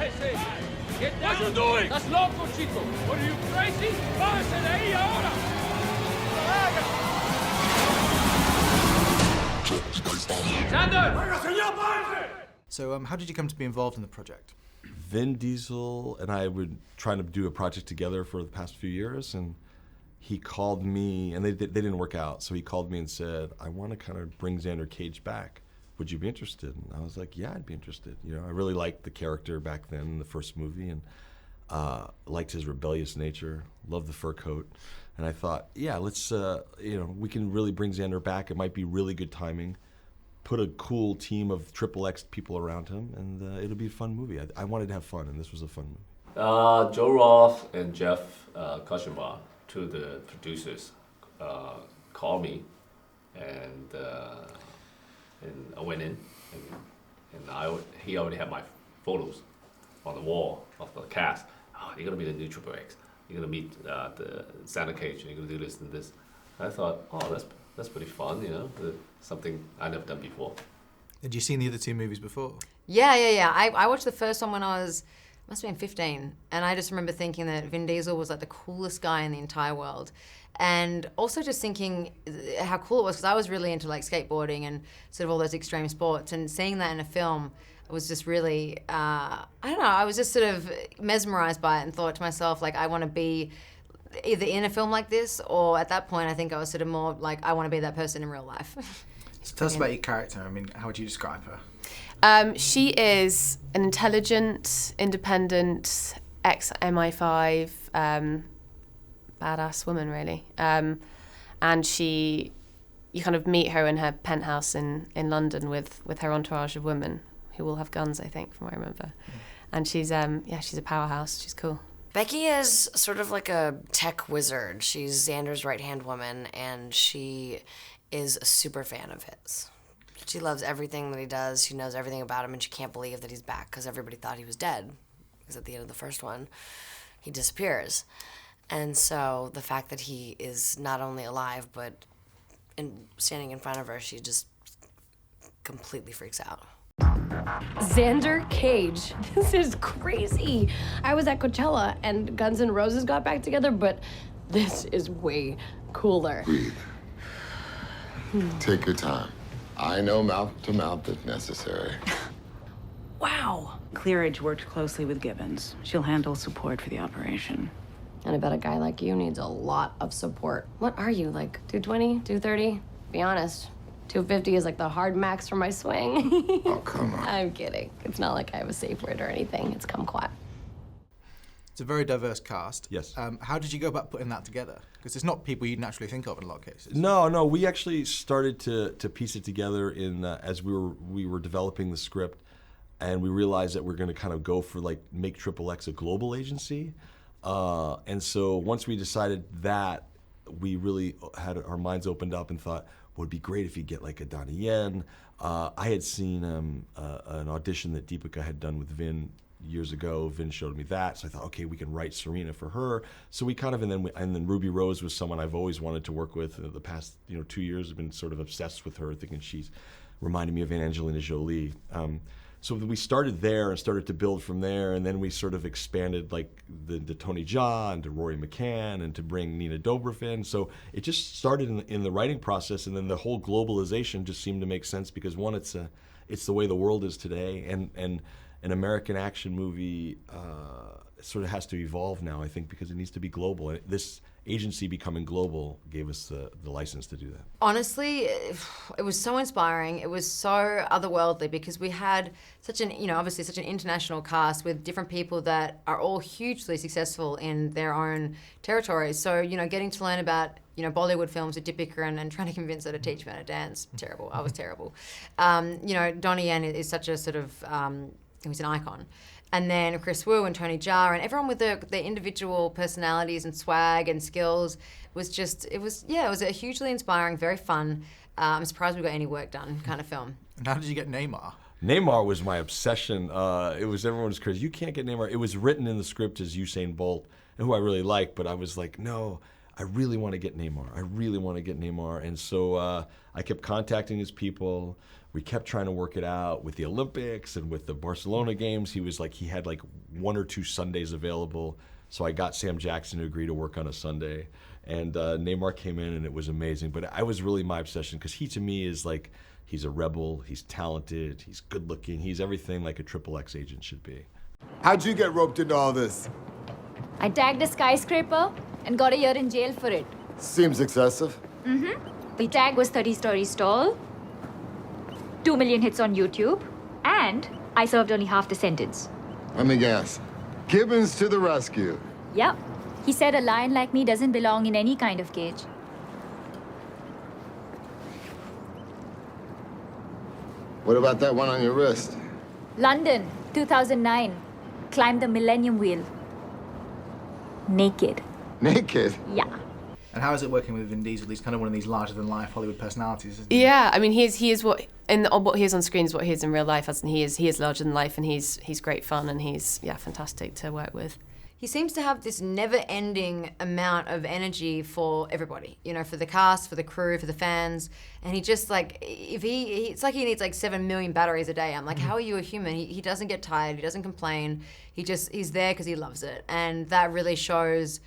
Bájese! Get down! What are you doing? That's loco, chico! What are you, crazy? Bájese de ahí ahora! Xander! So, how did you come to be involved in the project? Vin Diesel and I were trying to do a project together for the past few years, and he called me, and they didn't work out, so he called me and said, I want to kind of bring Xander Cage back. Would you be interested? And I was like, yeah, I'd be interested. You know, I really liked the character back then in the first movie, and liked his rebellious nature, loved the fur coat. And I thought, yeah, let's, you know, we can really bring Xander back. It might be really good timing. Put a cool team of XXX people around him, and it'll be a fun movie. I wanted to have fun, and this was a fun movie. Joe Roth and Jeff Kushima, two of the producers, called me, and I went in, and he already had my photos on the wall of the cast. Oh, you're gonna be the new XXX. You're gonna meet the Xander Cage, and you're gonna do this and this. And I thought, oh, that's pretty fun, you know, something I never done before. Had you seen the other two movies before? Yeah. I watched the first one when I must have been 15, and I just remember thinking that Vin Diesel was like the coolest guy in the entire world. And also just thinking how cool it was, because I was really into like skateboarding and sort of all those extreme sports, and seeing that in a film was just really, I don't know, I was just sort of mesmerized by it and thought to myself, like, I want to be either in a film like this, or at that point I think I was sort of more like, I want to be that person in real life. So tell us about your character. I mean, how would you describe her? She is an intelligent, independent, ex-MI5, badass woman, really. And you kind of meet her in her penthouse in London with her entourage of women who all have guns, I think, from what I remember. And she's a powerhouse. She's cool. Becky is sort of like a tech wizard. She's Xander's right-hand woman, and she is a super fan of his. She loves everything that he does. She knows everything about him, and she can't believe that he's back, because everybody thought he was dead. Because at the end of the first one, he disappears. And so the fact that he is not only alive, but standing in front of her, she just completely freaks out. Xander Cage. This is crazy. I was at Coachella and Guns N' Roses got back together, but this is way cooler. Breathe. Take your time. I know mouth to mouth if necessary. Wow. Clearidge worked closely with Gibbons. She'll handle support for the operation. And I bet a guy like you needs a lot of support. What are you, like 220, 230? Be honest. 250 is like the hard max for my swing. Oh, come on. I'm kidding. It's not like I have a safe word or anything. It's kumquat. It's a very diverse cast. Yes. How did you go about putting that together? Because it's not people you'd naturally think of in a lot of cases. No. We actually started to piece it together as we were developing the script, and we realized that we're going to kind of go for make XXX a global agency. And so once we decided that, we really had our minds opened up and thought, well, it'd be great if you get like a Donnie Yen. I had seen an audition that Deepika had done with Vin years ago. Vin showed me that, so I thought, okay, we can write Serena for her. So we kind of, and then Ruby Rose was someone I've always wanted to work with. The past 2 years, I've been sort of obsessed with her, thinking she's reminded me of Angelina Jolie. So we started there and started to build from there, and then we sort of expanded like the Tony Jaa and to Rory McCann and to bring Nina Dobrev in. So it just started in the writing process, and then the whole globalization just seemed to make sense because one, it's the way the world is today, and an American action movie sort of has to evolve now, I think, because it needs to be global. And this agency becoming global gave us the license to do that. Honestly, it was so inspiring. It was so otherworldly because we had such an, obviously such an international cast with different people that are all hugely successful in their own territories. So, getting to learn about, Bollywood films with Deepika and trying to convince her to teach me how to dance, terrible. I was terrible. Donnie Yen is such a sort of, he was an icon. And then Chris Wu and Tony Jaa and everyone with their individual personalities and swag and skills it was a hugely inspiring, very fun. I'm surprised we got any work done kind of film. And how did you get Neymar? Neymar was my obsession. Everyone was crazy. You can't get Neymar. It was written in the script as Usain Bolt, who I really like, but I was like, no, I really want to get Neymar. I really want to get Neymar. And so I kept contacting his people. We kept trying to work it out with the Olympics and with the Barcelona games. He had like 1 or 2 Sundays available. So I got Sam Jackson to agree to work on a Sunday. And Neymar came in and it was amazing. But I was really my obsession because he to me is like, he's a rebel, he's talented, he's good looking, he's everything like a XXX agent should be. How'd you get roped into all this? I tagged a skyscraper and got a year in jail for it. Seems excessive. The tag was 30 stories tall, 2 million hits on YouTube, and I served only half the sentence. Let me guess. Gibbons to the rescue. Yep. He said a lion like me doesn't belong in any kind of cage. What about that one on your wrist? London, 2009. Climbed the Millennium Wheel. Naked. Naked? Yeah. And how is it working with Vin Diesel? He's kind of one of these larger-than-life Hollywood personalities, isn't he? Yeah, I mean, he is what he is on screen is what he is in real life, and he is larger than life, and he's great fun, and he's fantastic to work with. He seems to have this never-ending amount of energy for everybody, you know, for the cast, for the crew, for the fans, and he just like, it's like he needs like 7 million batteries a day. I'm like, how are you a human? He doesn't get tired, he doesn't complain, he's there because he loves it, and that really shows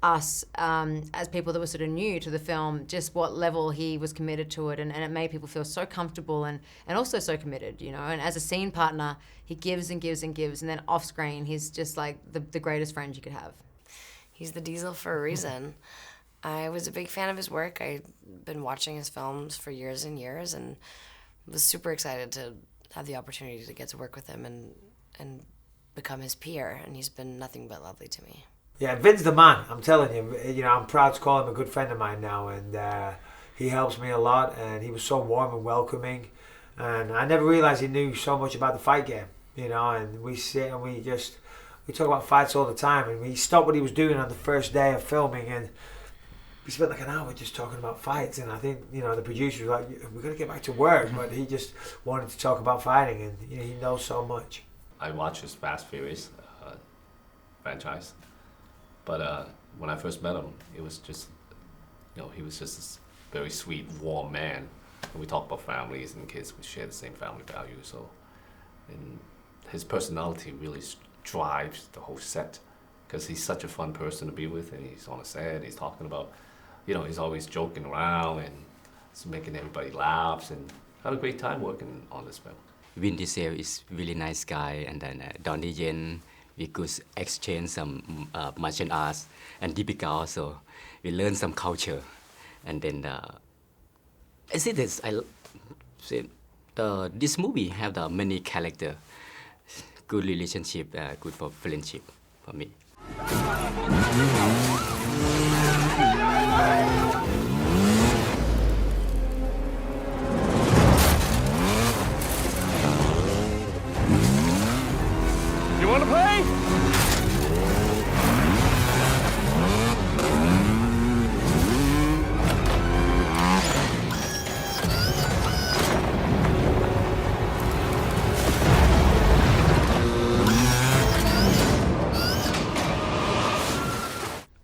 us as people that were sort of new to the film, just what level he was committed to it, and it made people feel so comfortable and also so committed, you know. And as a scene partner, he gives and gives and gives, and then off screen, he's just like the greatest friend you could have. He's the Diesel for a reason. I was a big fan of his work. I'd been watching his films for years and years, and was super excited to have the opportunity to get to work with him and become his peer, and he's been nothing but lovely to me. Yeah, Vin's the man, I'm telling you. You know, I'm proud to call him a good friend of mine now, and he helps me a lot, and he was so warm and welcoming, and I never realized he knew so much about the fight game, you know, and we sit and we talk about fights all the time, and he stopped what he was doing on the first day of filming, and we spent like an hour just talking about fights, and I think, you know, the producer was like, we're going to get back to work, but he just wanted to talk about fighting, and you know, he knows so much. I watch his Fast Furious franchise. But when I first met him, it was just, you know, he was just this very sweet, warm man. And we talk about families and kids. We share the same family values. So, and his personality really drives the whole set because he's such a fun person to be with. And he's on a set. He's talking about, you know, he's always joking around and it's making everybody laugh. And had a great time working on this film. Vin Diesel is really nice guy, and then Donnie Yen. We could exchange some martial arts, and Deepika also. We learn some culture, and then I see this. This movie have the many character, good relationship, good for friendship for me. You want to play?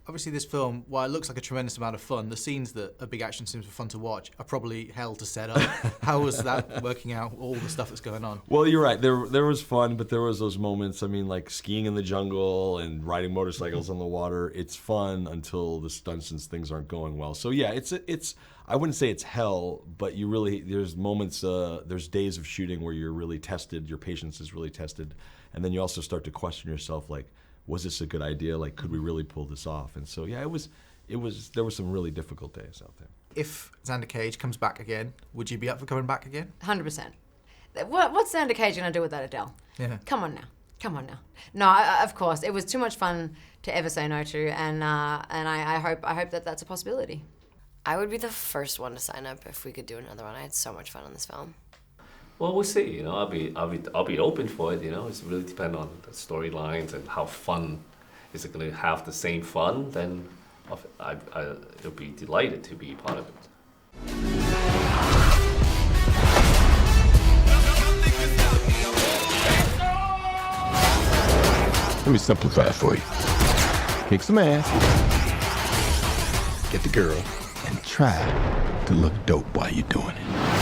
Obviously, this film, while it looks like a tremendous amount of fun, the scenes that are big action scenes were fun to watch are probably hell to set up. How was that working out, all the stuff that's going on? Well, you're right. There was fun, but there was those moments. I mean, like skiing in the jungle and riding motorcycles on the water. It's fun until the stunts and things aren't going well. So yeah, it's. I wouldn't say it's hell, but there's moments, there's days of shooting where you're really tested. Your patience is really tested, and then you also start to question yourself, like, was this a good idea? Like, could we really pull this off? And so, yeah, there were some really difficult days out there. If Xander Cage comes back again, would you be up for coming back again? 100%. What's Xander Cage going to do without Adele? Yeah. Come on now. No, of course. It was too much fun to ever say no to, and I hope that that's a possibility. I would be the first one to sign up if we could do another one. I had so much fun on this film. Well, we'll see. You know, I'll be open for it. You know, it's really depend on the storylines and how fun. Is it going to have the same fun? Then I'll be delighted to be part of it. Let me simplify it for you. Kick some ass, get the girl, and try to look dope while you're doing it.